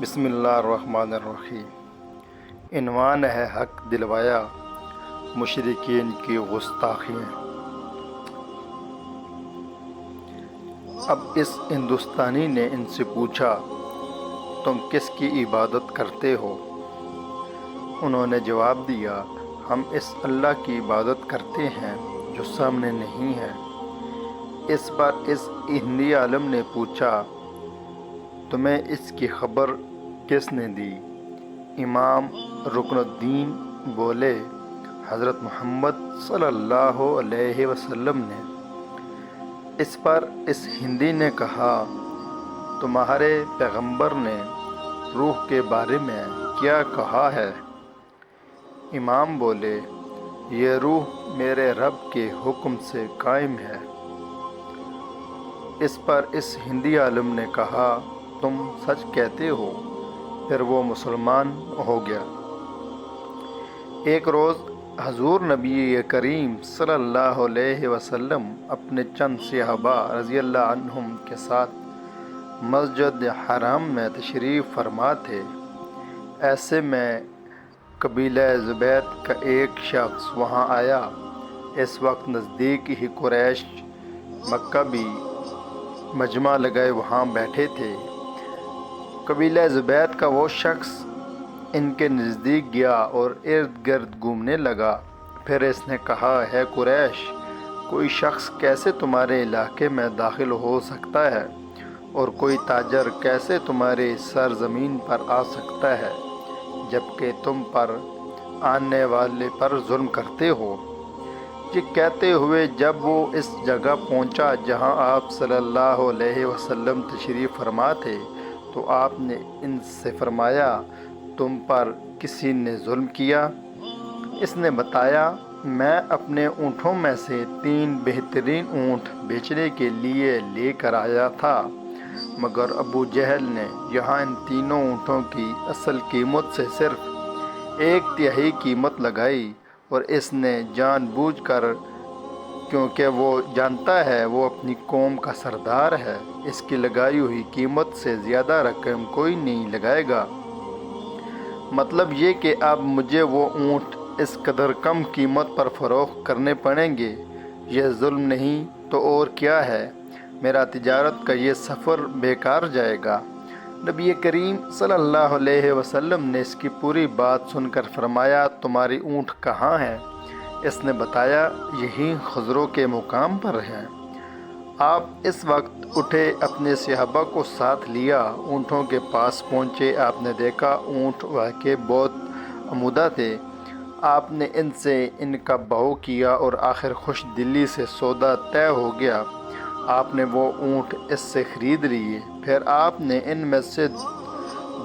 بسم اللہ الرحمن الرحیم۔ عنوان ہے حق دلوایا مشرکین کی گستاخیاں۔ اب اس ہندوستانی نے ان سے پوچھا، تم کس کی عبادت کرتے ہو؟ انہوں نے جواب دیا، ہم اس اللہ کی عبادت کرتے ہیں جو سامنے نہیں ہے۔ اس پر اس ہندی عالم نے پوچھا، تمہیں اس کی خبر کس نے دی؟ امام رکن الدین بولے، حضرت محمد صلی اللہ علیہ وسلم نے۔ اس پر اس ہندی نے کہا، تمہارے پیغمبر نے روح کے بارے میں کیا کہا ہے؟ امام بولے، یہ روح میرے رب کے حکم سے قائم ہے۔ اس پر اس ہندی عالم نے کہا، تم سچ کہتے ہو۔ پھر وہ مسلمان ہو گیا۔ ایک روز حضور نبی کریم صلی اللہ علیہ وسلم اپنے چند صحابہ رضی اللہ عنہم کے ساتھ مسجد حرام میں تشریف فرما تھے۔ ایسے میں قبیلہ زبید کا ایک شخص وہاں آیا۔ اس وقت نزدیک ہی قریش مکہ بھی مجمع لگائے وہاں بیٹھے تھے۔ قبیلہ زبید کا وہ شخص ان کے نزدیک گیا اور ارد گرد گھومنے لگا۔ پھر اس نے کہا، ہے قریش، کوئی شخص کیسے تمہارے علاقے میں داخل ہو سکتا ہے اور کوئی تاجر کیسے تمہاری سرزمین پر آ سکتا ہے جبکہ تم پر آنے والے پر ظلم کرتے ہو؟ یہ کہتے ہوئے جب وہ اس جگہ پہنچا جہاں آپ صلی اللہ علیہ وسلم تشریف فرما تھے تو آپ نے ان سے فرمایا، تم پر کسی نے ظلم کیا؟ اس نے بتایا، میں اپنے اونٹوں میں سے 3 بہترین اونٹ بیچنے کے لیے لے کر آیا تھا، مگر ابو جہل نے یہاں ان تینوں اونٹوں کی اصل قیمت سے صرف 1/3 قیمت لگائی، اور اس نے جان بوجھ کر، کیونکہ وہ جانتا ہے وہ اپنی قوم کا سردار ہے، اس کی لگائی ہوئی قیمت سے زیادہ رقم کوئی نہیں لگائے گا۔ مطلب یہ کہ اب مجھے وہ اونٹ اس قدر کم قیمت پر فروخت کرنے پڑیں گے۔ یہ ظلم نہیں تو اور کیا ہے؟ میرا تجارت کا یہ سفر بیکار جائے گا۔ نبی کریم صلی اللہ علیہ وسلم نے اس کی پوری بات سن کر فرمایا، تمہاری اونٹ کہاں ہیں؟ اس نے بتایا، یہی خضروں کے مقام پر ہیں۔ آپ اس وقت اٹھے، اپنے صحابہ کو ساتھ لیا، اونٹوں کے پاس پہنچے۔ آپ نے دیکھا اونٹ واقعی بہت عمدہ تھے۔ آپ نے ان سے ان کا بھاؤ کیا اور آخر خوش دلی سے سودا طے ہو گیا۔ آپ نے وہ اونٹ اس سے خرید لیے۔ پھر آپ نے ان میں سے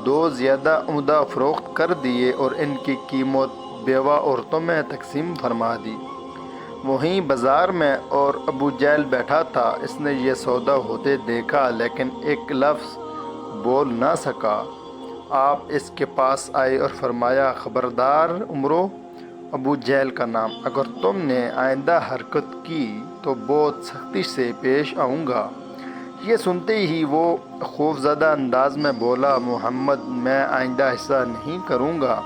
2 زیادہ عمدہ فروخت کر دیے اور ان کی قیمت بیوہ عورتوں میں تقسیم فرما دی۔ وہیں بازار میں اور ابو جہل بیٹھا تھا۔ اس نے یہ سودا ہوتے دیکھا لیکن ایک لفظ بول نہ سکا۔ آپ اس کے پاس آئے اور فرمایا، خبردار عمرو، ابو جہل کا نام، اگر تم نے آئندہ حرکت کی تو بہت سختی سے پیش آؤں گا۔ یہ سنتے ہی وہ خوفزدہ انداز میں بولا، محمد، میں آئندہ ایسا نہیں کروں گا،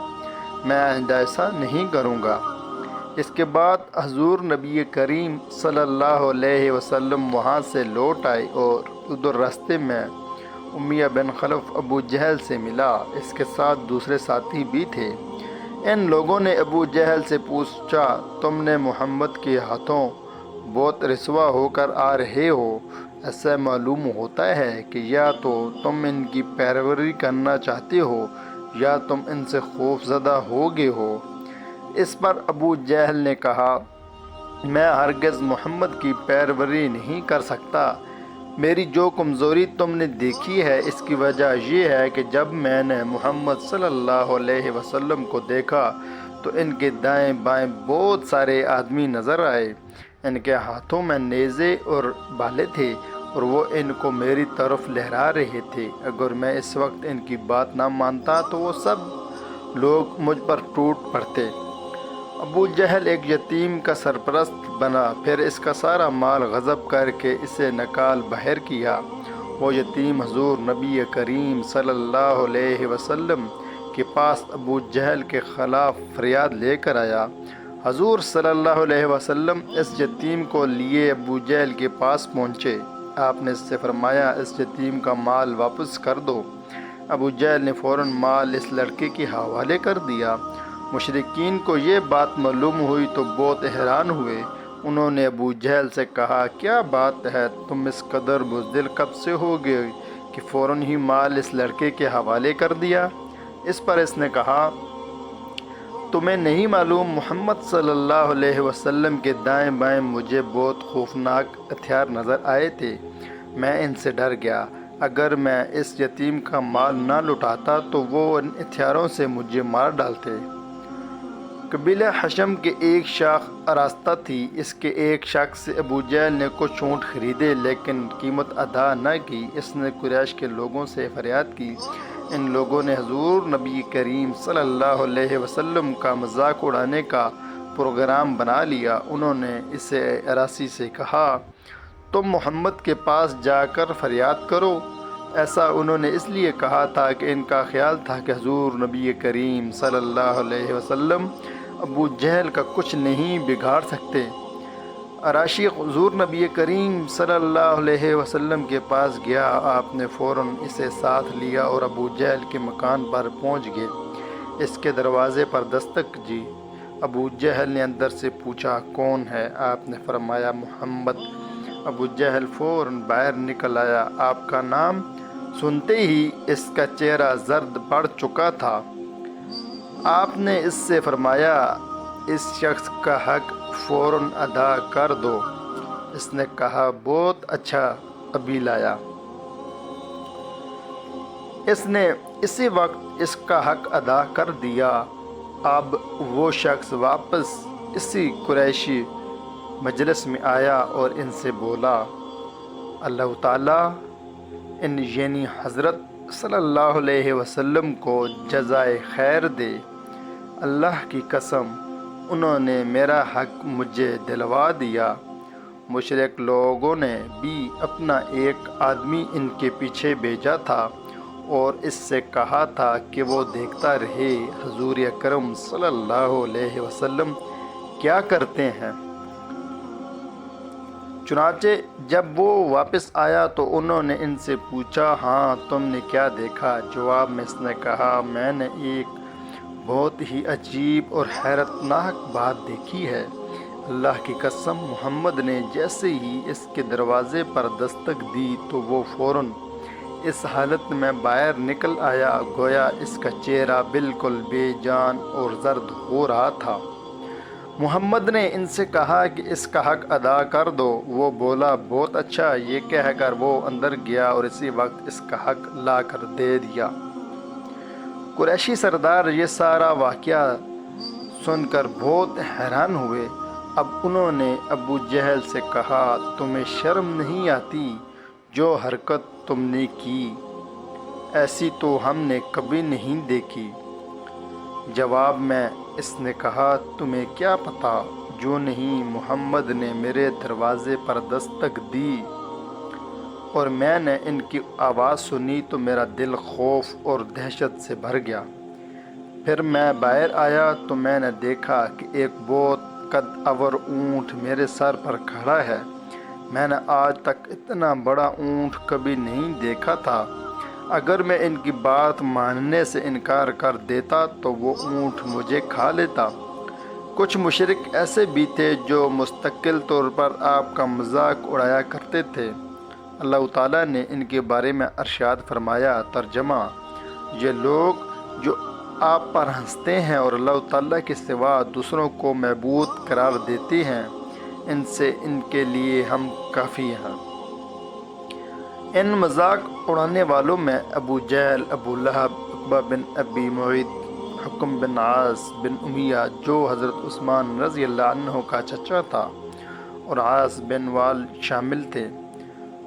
میں آئندہ ایسا نہیں کروں گا۔ اس کے بعد حضور نبی کریم صلی اللہ علیہ وسلم وہاں سے لوٹ آئے اور ادھر راستے میں امیہ بن خلف ابو جہل سے ملا۔ اس کے ساتھ دوسرے ساتھی بھی تھے۔ ان لوگوں نے ابو جہل سے پوچھا، تم نے محمد کے ہاتھوں بہت رسوا ہو کر آ رہے ہو، ایسا معلوم ہوتا ہے کہ یا تو تم ان کی پیروی کرنا چاہتے ہو یا تم ان سے خوف زدہ ہو گئے ہو۔ اس پر ابو جہل نے کہا، میں ہرگز محمد کی پیروی نہیں کر سکتا۔ میری جو کمزوری تم نے دیکھی ہے اس کی وجہ یہ ہے کہ جب میں نے محمد صلی اللہ علیہ وسلم کو دیکھا تو ان کے دائیں بائیں بہت سارے آدمی نظر آئے۔ ان کے ہاتھوں میں نیزے اور بھالے تھے اور وہ ان کو میری طرف لہرا رہے تھے۔ اگر میں اس وقت ان کی بات نہ مانتا تو وہ سب لوگ مجھ پر ٹوٹ پڑتے۔ ابو جہل ایک یتیم کا سرپرست بنا، پھر اس کا سارا مال غصب کر کے اسے نکال باہر کیا وہ یتیم حضور نبی کریم صلی اللہ علیہ وسلم کے پاس ابو جہل کے خلاف فریاد لے کر آیا۔ حضور صلی اللہ علیہ وسلم اس یتیم کو لیے ابو جہل کے پاس پہنچے۔ آپ نے اس سے فرمایا، اس یتیم کا مال واپس کر دو۔ ابو جہل نے فوراً مال اس لڑکے کے حوالے کر دیا۔ مشرکین کو یہ بات معلوم ہوئی تو بہت حیران ہوئے۔ انہوں نے ابو جہل سے کہا، کیا بات ہے، تم اس قدر بزدل کب سے ہو گئے کہ فوراً ہی مال اس لڑکے کے حوالے کر دیا؟ اس پر اس نے کہا، تمہیں نہیں معلوم محمد صلی اللہ علیہ وسلم کے دائیں بائیں مجھے بہت خوفناک ہتھیار نظر آئے تھے، میں ان سے ڈر گیا۔ اگر میں اس یتیم کا مال نہ لٹاتا تو وہ ان ہتھیاروں سے مجھے مار ڈالتے۔ قبیلہ حشم کے ایک شاخ آراستہ تھی۔ اس کے ایک شخص سے ابو جہل نے کچھ اونٹ خریدے لیکن قیمت ادا نہ کی۔ اس نے قریش کے لوگوں سے فریاد کی۔ ان لوگوں نے حضور نبی کریم صلی اللہ علیہ وسلم کا مذاق اڑانے کا پروگرام بنا لیا۔ انہوں نے اسے اراسی سے کہا، تم محمد کے پاس جا کر فریاد کرو۔ ایسا انہوں نے اس لیے کہا تھا کہ ان کا خیال تھا کہ حضور نبی کریم صلی اللہ علیہ وسلم ابو جہل کا کچھ نہیں بگاڑ سکتے۔ اراشی حضور نبی کریم صلی اللہ علیہ وسلم کے پاس گیا۔ آپ نے فوراً اسے ساتھ لیا اور ابو جہل کے مکان پر پہنچ گئے۔ اس کے دروازے پر دستک دی۔ ابو جہل نے اندر سے پوچھا، کون ہے؟ آپ نے فرمایا، محمد۔ ابو جہل فوراً باہر نکل آیا۔ آپ کا نام سنتے ہی اس کا چہرہ زرد پڑ چکا تھا۔ آپ نے اس سے فرمایا، اس شخص کا حق فوراً ادا کر دو۔ اس نے کہا، بہت اچھا، ابھی لایا۔ اس نے اسی وقت اس کا حق ادا کر دیا۔ اب وہ شخص واپس اسی قریشی مجلس میں آیا اور ان سے بولا، اللہ تعالیٰ ان یعنی حضرت صلی اللہ علیہ وسلم کو جزائے خیر دے۔ اللہ کی قسم، انہوں نے میرا حق مجھے دلوا دیا۔ مشرک لوگوں نے بھی اپنا ایک آدمی ان کے پیچھے بھیجا تھا اور اس سے کہا تھا کہ وہ دیکھتا رہے حضور اکرم صلی اللہ علیہ وسلم کیا کرتے ہیں۔ چنانچہ جب وہ واپس آیا تو انہوں نے ان سے پوچھا، ہاں تم نے کیا دیکھا؟ جواب میں اس نے کہا، میں نے ایک بہت ہی عجیب اور حیرت ناک بات دیکھی ہے۔ اللہ کی قسم، محمد نے جیسے ہی اس کے دروازے پر دستک دی تو وہ فوراً اس حالت میں باہر نکل آیا گویا اس کا چہرہ بالکل بے جان اور زرد ہو رہا تھا۔ محمد نے ان سے کہا کہ اس کا حق ادا کر دو۔ وہ بولا، بہت اچھا۔ یہ کہہ کر وہ اندر گیا اور اسی وقت اس کا حق لا کر دے دیا۔ قریشی سردار یہ سارا واقعہ سن کر بہت حیران ہوئے۔ اب انہوں نے ابو جہل سے کہا، تمہیں شرم نہیں آتی؟ جو حرکت تم نے کی، ایسی تو ہم نے کبھی نہیں دیکھی۔ جواب میں اس نے کہا، تمہیں کیا پتا؟ جو نہیں، محمد نے میرے دروازے پر دستک دی اور میں نے ان کی آواز سنی تو میرا دل خوف اور دہشت سے بھر گیا۔ پھر میں باہر آیا تو میں نے دیکھا کہ ایک بہت قد اور اونٹ میرے سر پر کھڑا ہے۔ میں نے آج تک اتنا بڑا اونٹ کبھی نہیں دیکھا تھا۔ اگر میں ان کی بات ماننے سے انکار کر دیتا تو وہ اونٹ مجھے کھا لیتا۔ کچھ مشرک ایسے بھی تھے جو مستقل طور پر آپ کا مذاق اڑایا کرتے تھے۔ اللہ تعالیٰ نے ان کے بارے میں ارشاد فرمایا، ترجمہ، یہ لوگ جو آپ پر ہنستے ہیں اور اللہ تعالیٰ کے سوا دوسروں کو معبود قرار دیتے ہیں، ان سے ان کے لیے ہم کافی ہیں۔ ان مذاق اڑانے والوں میں ابو جہل، ابو لہب، عقبہ بن ابی معیط، حکم بن عاص بن امیہ جو حضرت عثمان رضی اللہ عنہ کا چچا تھا، اور عاص بن وال شامل تھے۔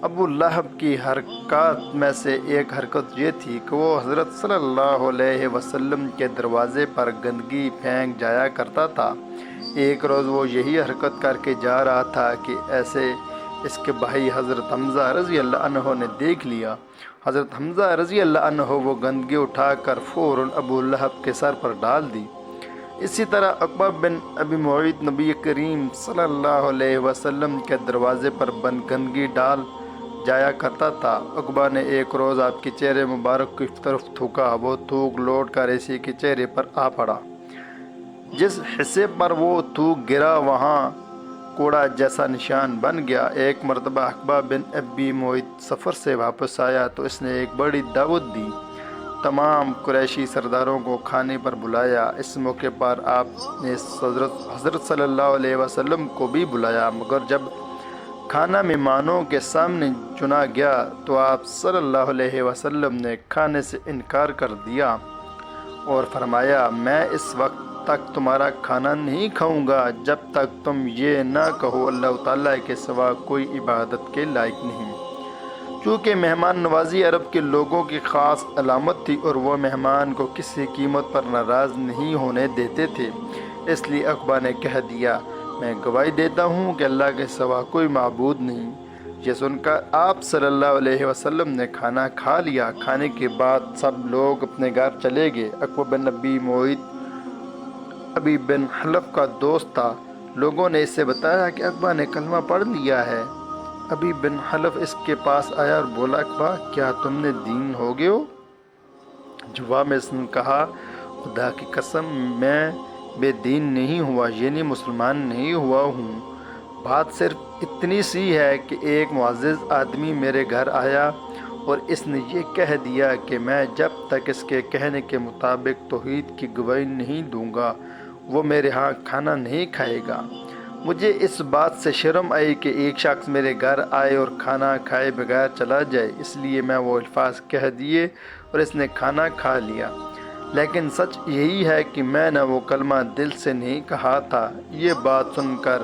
ابو لہب کی حرکات میں سے ایک حرکت یہ تھی کہ وہ حضرت صلی اللہ علیہ وسلم کے دروازے پر گندگی پھینک جایا کرتا تھا۔ ایک روز وہ یہی حرکت کر کے جا رہا تھا کہ ایسے اس کے بھائی حضرت حمزہ رضی اللہ عنہ نے دیکھ لیا۔ حضرت حمزہ رضی اللہ عنہ وہ گندگی اٹھا کر فوراً ابو لہب کے سر پر ڈال دی۔ اسی طرح عقبہ بن ابی معیط نبی کریم صلی اللہ علیہ وسلم کے دروازے پر گندگی ڈال جایا کرتا تھا۔ عقبہ نے ایک روز آپ کے چہرے مبارک کی طرف تھوکا، وہ تھوک لوٹ کر اسی کے چہرے پر آ پڑا۔ جس حصے پر وہ تھوک گرا وہاں کوڑا جیسا نشان بن گیا۔ ایک مرتبہ عقبہ بن ابی معیط سفر سے واپس آیا تو اس نے ایک بڑی دعوت دی، تمام قریشی سرداروں کو کھانے پر بلایا۔ اس موقع پر آپ نے حضرت صلی اللہ علیہ وسلم کو بھی بلایا، مگر جب کھانا مہمانوں کے سامنے چنا گیا تو آپ صلی اللہ علیہ وسلم نے کھانے سے انکار کر دیا اور فرمایا، میں اس وقت تک تمہارا کھانا نہیں کھاؤں گا جب تک تم یہ نہ کہو اللہ تعالیٰ کے سوا کوئی عبادت کے لائق نہیں۔ چونکہ مہمان نوازی عرب کے لوگوں کی خاص علامت تھی اور وہ مہمان کو کسی قیمت پر ناراض نہیں ہونے دیتے تھے، اس لیے عقبہ نے کہہ دیا، میں گواہی دیتا ہوں کہ اللہ کے سوا کوئی معبود نہیں۔ یہ سن کر آپ صلی اللہ علیہ وسلم نے کھانا کھا لیا۔ کھانے کے بعد سب لوگ اپنے گھر چلے گئے۔ عقبہ بن ابی معیط ابی بن حلف کا دوست تھا۔ لوگوں نے اس سے بتایا کہ عقبہ نے کلمہ پڑھ لیا ہے۔ ابی بن حلف اس کے پاس آیا اور بولا، عقبہ کیا تم نے دین ہو گئے ہو؟ جواب میں اس نے کہا، خدا کی قسم میں بے دین نہیں ہوا، یعنی مسلمان نہیں ہوا ہوں۔ بات صرف اتنی سی ہے کہ ایک معزز آدمی میرے گھر آیا اور اس نے یہ کہہ دیا کہ میں جب تک اس کے کہنے کے مطابق توحید کی گواہی نہیں دوں گا وہ میرے ہاں کھانا نہیں کھائے گا۔ مجھے اس بات سے شرم آئی کہ ایک شخص میرے گھر آئے اور کھانا کھائے بغیر چلا جائے، اس لیے میں وہ الفاظ کہہ دیے اور اس نے کھانا کھا لیا۔ لیکن سچ یہی ہے کہ میں نے وہ کلمہ دل سے نہیں کہا تھا۔ یہ بات سن کر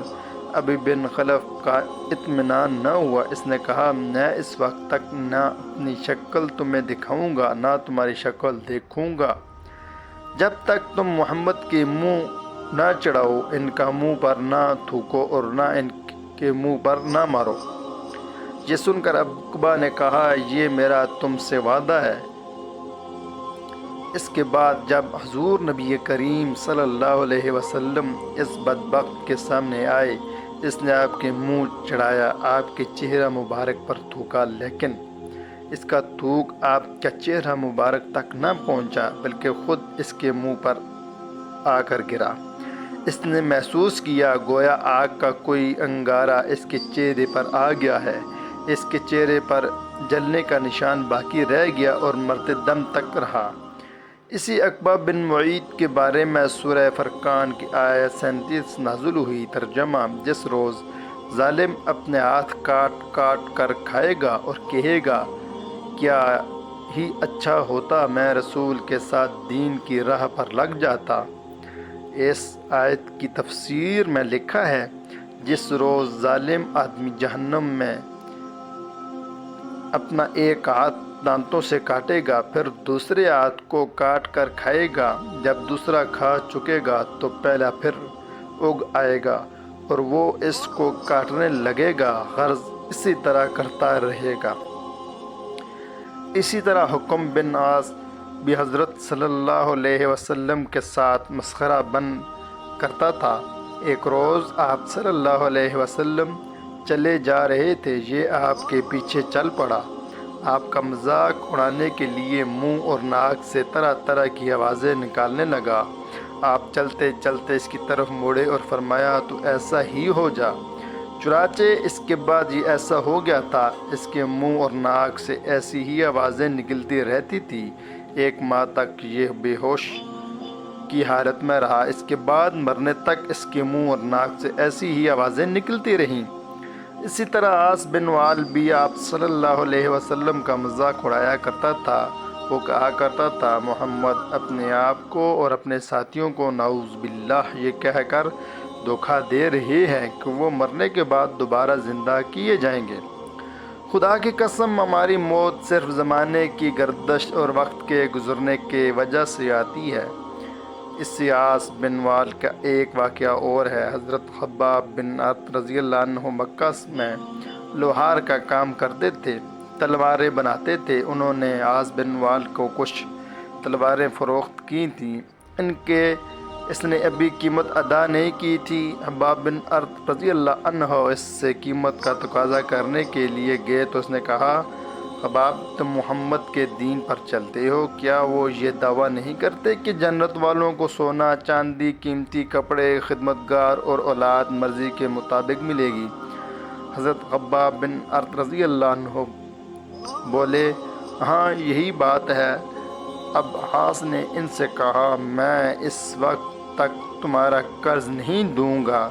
ابی بن خلف کا اطمینان نہ ہوا۔ اس نے کہا، میں اس وقت تک نہ اپنی شکل تمہیں دکھاؤں گا نہ تمہاری شکل دیکھوں گا جب تک تم محمد کے منہ نہ چڑھاؤ، ان کا منہ پر نہ تھوکو اور نہ ان کے منہ پر نہ مارو۔ یہ سن کر عقبہ نے کہا، یہ میرا تم سے وعدہ ہے۔ اس کے بعد جب حضور نبی کریم صلی اللہ علیہ وسلم اس بدبخت کے سامنے آئے، اس نے آپ کے منہ چڑھایا، آپ کے چہرہ مبارک پر تھوکا، لیکن اس کا تھوک آپ کا چہرہ مبارک تک نہ پہنچا بلکہ خود اس کے منہ پر آ کر گرا۔ اس نے محسوس کیا گویا آگ کا کوئی انگارہ اس کے چہرے پر آ گیا ہے۔ اس کے چہرے پر جلنے کا نشان باقی رہ گیا اور مرتے دم تک رہا۔ اسی عقبہ بن معیط کے بارے میں سورہ فرقان کی آیت 37 نازل ہوئی۔ ترجمہ، جس روز ظالم اپنے ہاتھ کاٹ کاٹ کر کھائے گا اور کہے گا، کیا ہی اچھا ہوتا میں رسول کے ساتھ دین کی راہ پر لگ جاتا۔ اس آیت کی تفسیر میں لکھا ہے، جس روز ظالم آدمی جہنم میں اپنا ایک ہاتھ دانتوں سے کاٹے گا، پھر دوسرے ہاتھ کو کاٹ کر کھائے گا، جب دوسرا کھا چکے گا تو پہلا پھر اگ آئے گا اور وہ اس کو کاٹنے لگے گا، غرض اسی طرح کرتا رہے گا۔ اسی طرح حکم بن عاص بھی حضرت صلی اللہ علیہ وسلم کے ساتھ مسخرہ بن کرتا تھا۔ ایک روز آپ صلی اللہ علیہ وسلم چلے جا رہے تھے، یہ آپ کے پیچھے چل پڑا۔ آپ کا مذاق اڑانے کے لیے منہ اور ناک سے طرح طرح کی آوازیں نکالنے لگا۔ آپ چلتے چلتے اس کی طرف مڑے اور فرمایا، تو ایسا ہی ہو جا۔ چنانچہ اس کے بعد یہ ایسا ہو گیا تھا۔ اس کے منہ اور ناک سے ایسی ہی آوازیں نکلتی رہتی تھی۔ ایک ماہ تک یہ بے ہوش کی حالت میں رہا۔ اس کے بعد مرنے تک اس کے منہ اور ناک سے ایسی ہی آوازیں نکلتی رہیں۔ اسی طرح عاص بن وائل بھی آپ صلی اللہ علیہ وسلم کا مذاق اڑایا کرتا تھا۔ وہ کہا کرتا تھا، محمد اپنے آپ کو اور اپنے ساتھیوں کو نعوذ باللہ یہ کہہ کر دھوکہ دے رہے ہیں کہ وہ مرنے کے بعد دوبارہ زندہ کیے جائیں گے۔ خدا کی قسم، ہماری موت صرف زمانے کی گردش اور وقت کے گزرنے کی وجہ سے آتی ہے۔ اس سے عاص بن وائل کا ایک واقعہ اور ہے۔ حضرت خباب بن عرط رضی اللہ عنہ مکہ میں لوہار کا کام کرتے تھے، تلواریں بناتے تھے۔ انہوں نے عاص بن وائل کو کچھ تلواریں فروخت کی تھیں، اس نے ابھی قیمت ادا نہیں کی تھی۔ خباب بن ارت رضی اللہ عنہ اس سے قیمت کا تقاضا کرنے کے لیے گئے تو اس نے کہا، خباب تم محمد کے دین پر چلتے ہو؟ کیا وہ یہ دعویٰ نہیں کرتے کہ جنت والوں کو سونا چاندی، قیمتی کپڑے، خدمتگار اور اولاد مرضی کے مطابق ملے گی؟ حضرت خباب بن ارت رضی اللہ عنہ بولے، ہاں یہی بات ہے۔ اب عاص نے ان سے کہا، میں اس وقت تک تمہارا قرض نہیں دوں گا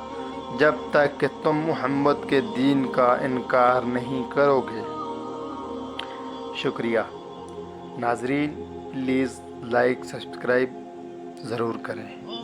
جب تک کہ تم محمد کے دین کا انکار نہیں کرو گے۔ شکریہ ناظرین، پلیز لائک سبسکرائب ضرور کریں۔